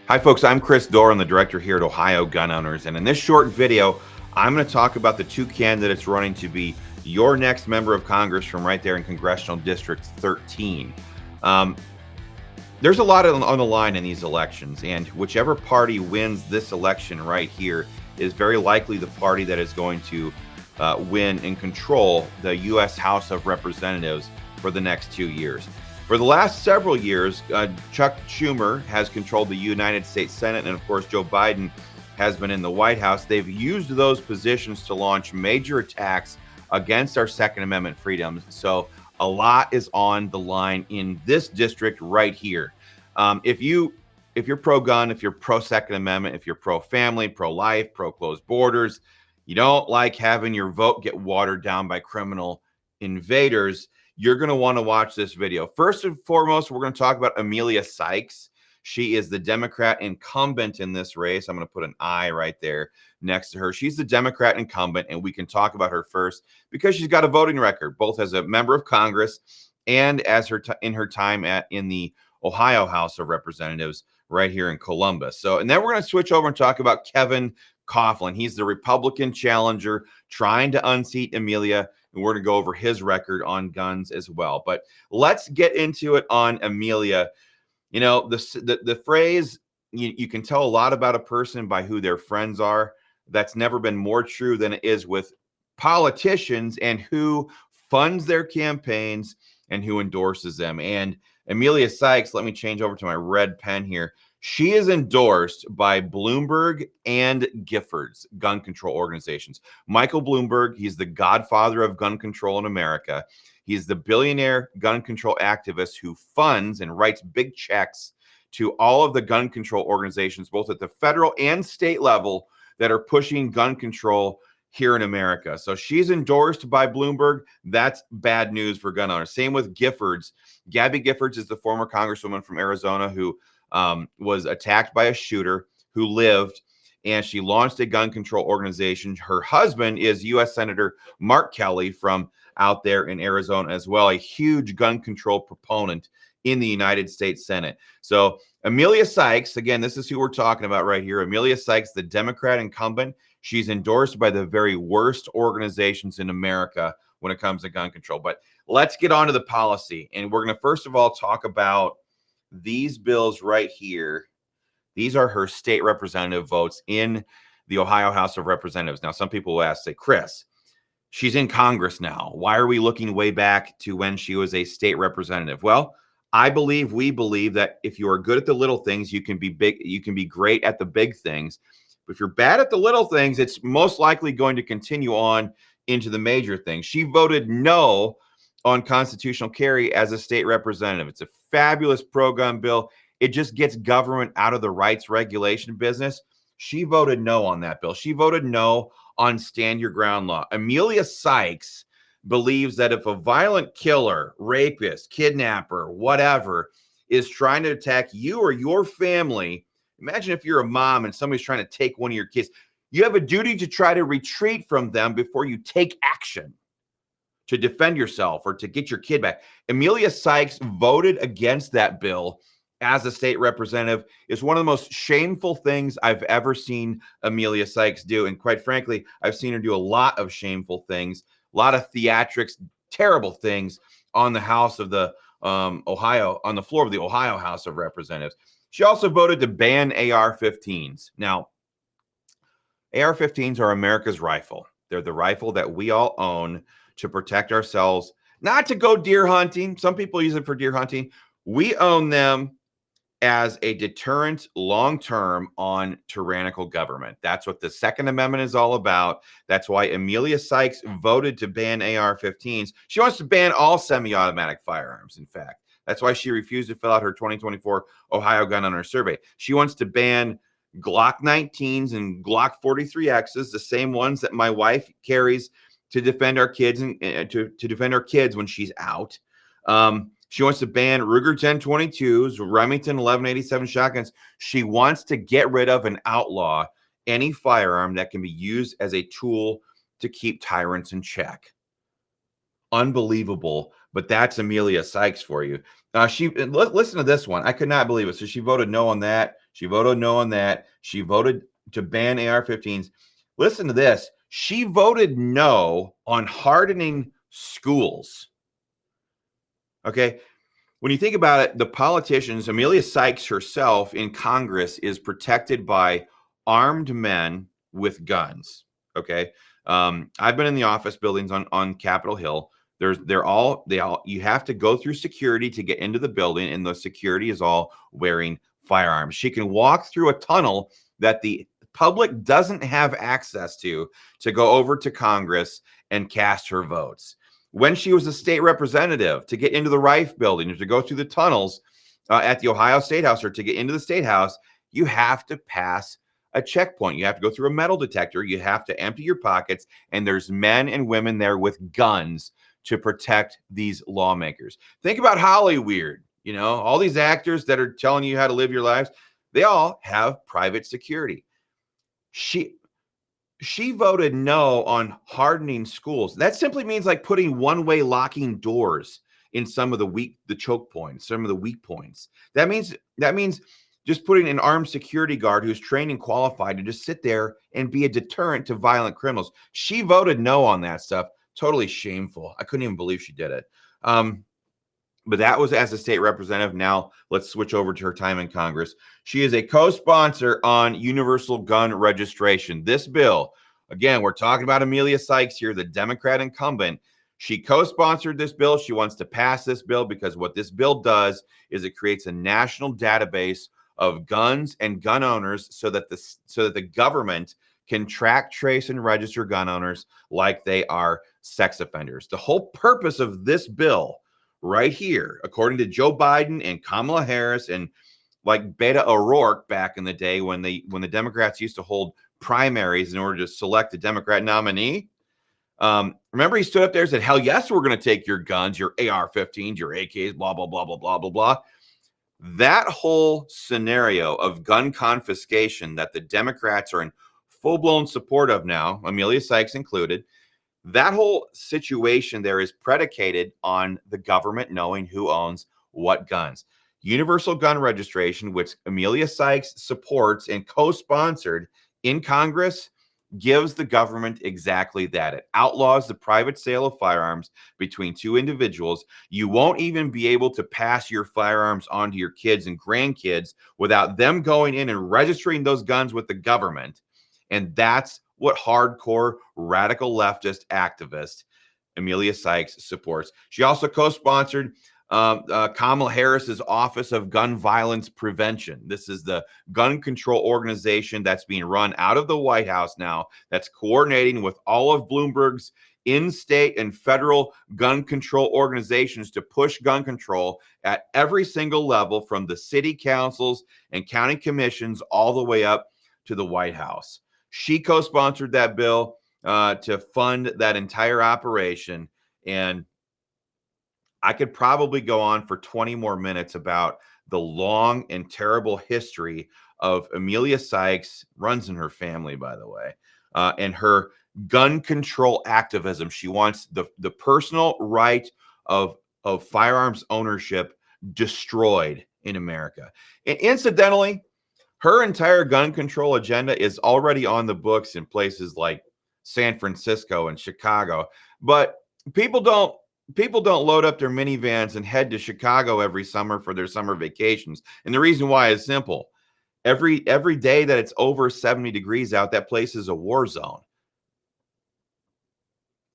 Hi folks, I'm Chris Doran, the director here at Ohio Gun Owners, and in this short video, I'm going to talk about the two candidates running to be your next member of Congress from right there in Congressional District 13. There's a lot on the line in these elections, and whichever party wins this election right here is very likely the party that is going to win and control the U.S. House of Representatives for the next 2 years. For the last several years, Chuck Schumer has controlled the United States Senate, and of course, Joe Biden has been in the White House. They've used those positions to launch major attacks against our Second Amendment freedoms. So a lot is on the line in this district right here. If you're pro-gun, if you're pro-Second Amendment, if you're pro-family, pro-life, pro-closed borders, you don't like having your vote get watered down by criminal invaders, you're going to want to watch this video. First and foremost, we're going to talk about Emilia Sykes. She is the Democrat incumbent in this race. I'm going to put an I right there next to her. She's the Democrat incumbent, and we can talk about her first because she's got a voting record, both as a member of Congress and as in her time in the Ohio House of Representatives right here in Columbus. And then we're going to switch over and talk about Kevin Coughlin. He's the Republican challenger trying to unseat Emilia, and we're going to go over his record on guns as well. But let's get into it on Emilia. You know, the phrase, you can tell a lot about a person by who their friends are. That's never been more true than it is with politicians and who funds their campaigns and who endorses them. And Emilia Sykes, let me change over to my red pen here. She is endorsed by Bloomberg and Giffords gun control organizations. Michael Bloomberg, he's the godfather of gun control in America. He's the billionaire gun control activist who funds and writes big checks to all of the gun control organizations, both at the federal and state level, that are pushing gun control here in America. So she's endorsed by Bloomberg. That's bad news for gun owners. Same with Giffords. Gabby Giffords is the former congresswoman from Arizona who was attacked by a shooter who lived, and she launched a gun control organization. Her husband is U.S. Senator Mark Kelly from out there in Arizona as well, a huge gun control proponent in the United States Senate. So Emilia Sykes, again, this is who we're talking about right here. Emilia Sykes, the Democrat incumbent. She's endorsed by the very worst organizations in America when it comes to gun control. But let's get on to the policy. And we're going to first of all talk about these bills right here. These are her state representative votes in the Ohio House of Representatives. Now, some people will ask, say, Chris, she's in Congress now. Why are we looking way back to when she was a state representative? Well, we believe that if you are good at the little things, you can be big, you can be great at the big things. But if you're bad at the little things, it's most likely going to continue on into the major things. She voted no on constitutional carry as a state representative. It's a fabulous pro-gun bill. It just gets government out of the rights regulation business. She voted no on that bill. She voted no on stand your ground law. Emilia Sykes believes that if a violent killer, rapist, kidnapper, whatever, is trying to attack you or your family, imagine if you're a mom and somebody's trying to take one of your kids, you have a duty to try to retreat from them before you take action to defend yourself or to get your kid back. Emilia Sykes voted against that bill as a state representative. It's one of the most shameful things I've ever seen Emilia Sykes do. And quite frankly, I've seen her do a lot of shameful things, a lot of theatrics, terrible things on the House of the on the floor of the Ohio House of Representatives. She also voted to ban AR-15s. Now, AR-15s are America's rifle. They're the rifle that we all own to protect ourselves, not to go deer hunting. Some people use it for deer hunting. We own them as a deterrent long-term on tyrannical government. That's what the Second Amendment is all about. That's why Emilia Sykes voted to ban AR-15s. She wants to ban all semi-automatic firearms, in fact. That's why she refused to fill out her 2024 Ohio Gun Owner Survey. She wants to ban Glock 19s and Glock 43Xs, the same ones that my wife carries to defend our kids and to defend our kids when she's out. She wants to ban Ruger 1022s, Remington 1187 shotguns. She wants to get rid of and outlaw any firearm that can be used as a tool to keep tyrants in check. Unbelievable, but that's Emilia Sykes for you. Listen to this one. I could not believe it. So she voted no on that. She voted no on that. She voted to ban AR-15s. Listen to this. She voted no on hardening schools. Okay. When you think about it, the politicians, Emilia Sykes herself in Congress is protected by armed men with guns. Okay. I've been in the office buildings on Capitol Hill. You have to go through security to get into the building, and the security is all wearing firearms. She can walk through a tunnel that the public doesn't have access to go over to Congress and cast her votes. When she was a state representative, to get into the Rife building or to go through the tunnels at the Ohio State House or to get into the State House, you have to pass a checkpoint. You have to go through a metal detector. You have to empty your pockets, and there's men and women there with guns to protect these lawmakers. Think about Hollywood. You know, all these actors that are telling you how to live your lives, they all have private security. She voted no on hardening schools. That simply means like putting one-way locking doors in some of the choke points, some of the weak points. That means just putting an armed security guard who's trained and qualified to just sit there and be a deterrent to violent criminals. She voted no on that stuff. Totally shameful. I couldn't even believe she did it. But that was as a state representative. Now let's switch over to her time in Congress. She is a co-sponsor on universal gun registration. This bill, again, we're talking about Emilia Sykes here, the Democrat incumbent. She co-sponsored this bill. She wants to pass this bill because what this bill does is it creates a national database of guns and gun owners so that the government can track, trace, and register gun owners like they are sex offenders. The whole purpose of this bill right here, according to Joe Biden and Kamala Harris and like Beto O'Rourke back in the day when the Democrats used to hold primaries in order to select a Democrat nominee. Remember, he stood up there and said, hell yes, we're going to take your guns, your AR-15s, your AKs, blah, blah, blah, blah, blah, blah, blah. That whole scenario of gun confiscation that the Democrats are in full-blown support of now, Emilia Sykes included, that whole situation there is predicated on the government knowing who owns what guns. Universal gun registration, which Emilia Sykes supports and co-sponsored in Congress, gives the government exactly that. It outlaws the private sale of firearms between two individuals. You won't even be able to pass your firearms on to your kids and grandkids without them going in and registering those guns with the government. And that's what hardcore radical leftist activist Emilia Sykes supports. She also co-sponsored Kamala Harris's Office of Gun Violence Prevention. This is the gun control organization that's being run out of the White House now, that's coordinating with all of Bloomberg's in-state and federal gun control organizations to push gun control at every single level, from the city councils and county commissions all the way up to the White House. She co-sponsored that bill to fund that entire operation. And I could probably go on for 20 more minutes about the long and terrible history of Emilia Sykes, runs in her family, by the way, and her gun control activism. She wants the personal right of firearms ownership destroyed in America. And incidentally, her entire gun control agenda is already on the books in places like San Francisco and Chicago. But people don't load up their minivans and head to Chicago every summer for their summer vacations. And the reason why is simple. Every day that it's over 70 degrees out, that place is a war zone.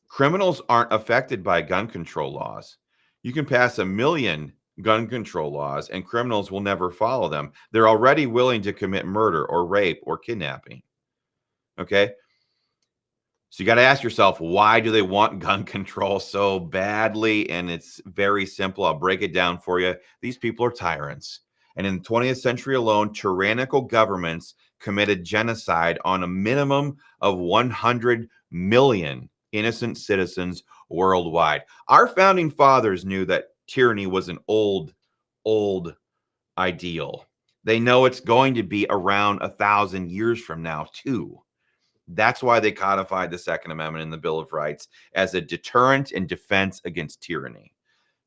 Criminals aren't affected by gun control laws. You can pass 1 million gun control laws and criminals will never follow them. They're already willing to commit murder or rape or kidnapping. Okay? So you got to ask yourself, why do they want gun control so badly? And it's very simple. I'll break it down for you. These people are tyrants. And in the 20th century alone, tyrannical governments committed genocide on a minimum of 100 million innocent citizens worldwide. Our founding fathers knew that tyranny was an old ideal. They know it's going to be around 1,000 years from now, too. That's why they codified the Second Amendment in the Bill of Rights as a deterrent and defense against tyranny.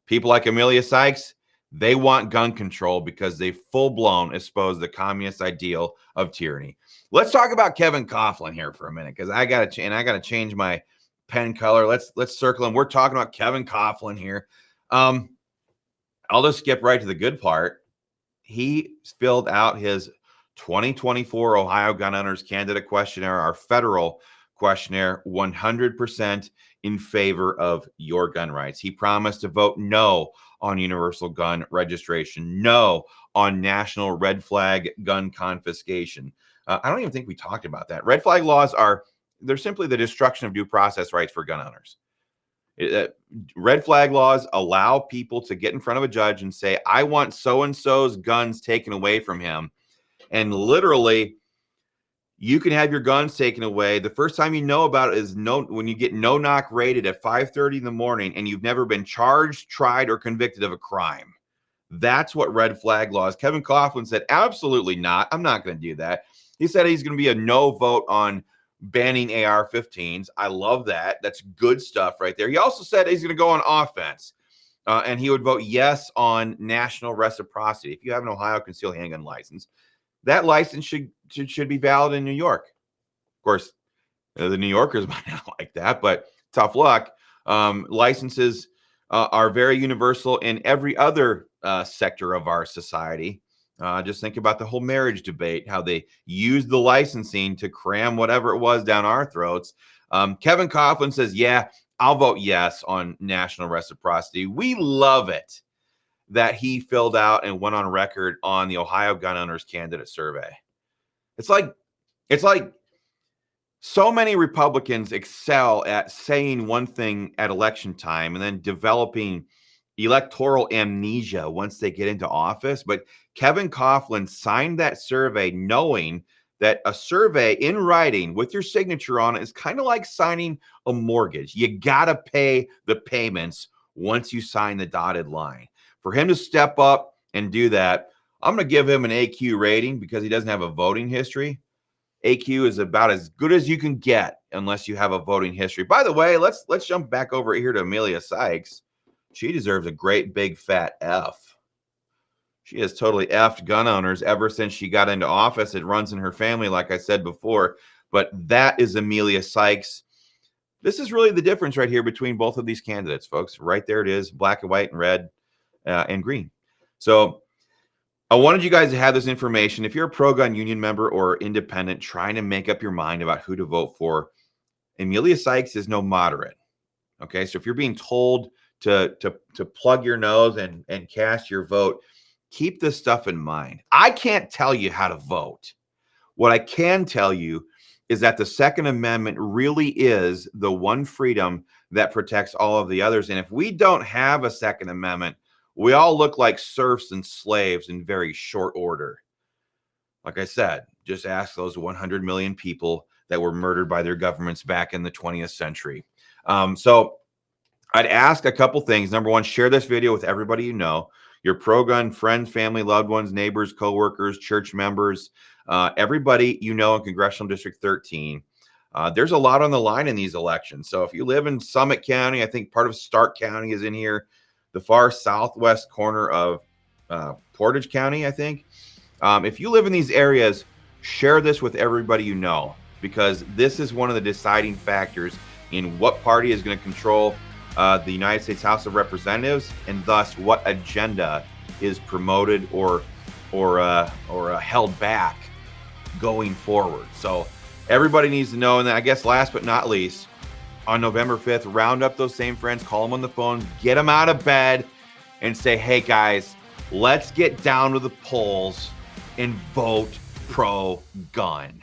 People like Emilia Sykes, They want gun control because they full-blown expose the communist ideal of tyranny. Let's talk about Kevin Coughlin here for a minute, because I gotta change my pen color. Let's circle him. We're talking about Kevin Coughlin here. I'll just skip right to the good part. He filled out his 2024 Ohio Gun Owners Candidate Questionnaire, our federal questionnaire, 100% in favor of your gun rights. He promised to vote no on universal gun registration, no on national red flag gun confiscation. I don't even think we talked about that. Red flag laws they're simply the destruction of due process rights for gun owners. Red flag laws allow people to get in front of a judge and say, I want so-and-so's guns taken away from him. And literally, you can have your guns taken away. The first time you know about it is when you get no-knock raided at 5:30 in the morning and you've never been charged, tried, or convicted of a crime. That's what red flag laws. Kevin Coughlin said, absolutely not. I'm not going to do that. He said he's going to be a no vote on banning AR-15s. I love that. That's good stuff right there. He also said he's going to go on offense, and he would vote yes on national reciprocity. If you have an Ohio concealed handgun license, that license should be valid in New York. Of course, the New Yorkers might not like that, but tough luck. Licenses are very universal in every other sector of our society. Just think about the whole marriage debate, how they used the licensing to cram whatever it was down our throats. Kevin Coughlin says, yeah, I'll vote yes on national reciprocity. We love it that he filled out and went on record on the Ohio Gun Owners Candidate Survey. It's like so many Republicans excel at saying one thing at election time and then developing electoral amnesia once they get into office. But Kevin Coughlin signed that survey knowing that a survey in writing with your signature on it is kind of like signing a mortgage. You got to pay the payments once you sign the dotted line. For him to step up and do that, I'm going to give him an AQ rating because he doesn't have a voting history. AQ is about as good as you can get unless you have a voting history. By the way, let's jump back over here to Emilia Sykes. She deserves a great big fat F. She has totally effed gun owners ever since she got into office. It runs in her family, like I said before. But that is Emilia Sykes. This is really the difference right here between both of these candidates, folks. Right there it is, black and white and red and green. So I wanted you guys to have this information. If you're a pro-gun union member or independent trying to make up your mind about who to vote for, Emilia Sykes is no moderate. Okay, so if you're being told to plug your nose and cast your vote, keep this stuff in mind. I can't tell you how to vote. What I can tell you is that the Second Amendment really is the one freedom that protects all of the others. And if we don't have a Second Amendment, we all look like serfs and slaves in very short order. Like I said, just ask those 100 million people that were murdered by their governments back in the 20th century. So I'd ask a couple things. Number one, share this video with everybody you know, your pro-gun friends, family, loved ones, neighbors, coworkers, church members, everybody you know in Congressional District 13. There's a lot on the line in these elections. So if you live in Summit County, I think part of Stark County is in here, the far southwest corner of Portage County, I think. If you live in these areas, share this with everybody you know, because this is one of the deciding factors in what party is going to control the United States House of Representatives, and thus what agenda is promoted or held back going forward. So everybody needs to know. And then I guess last but not least, on November 5th, round up those same friends, call them on the phone, get them out of bed, and say, hey guys, let's get down to the polls and vote pro-gun.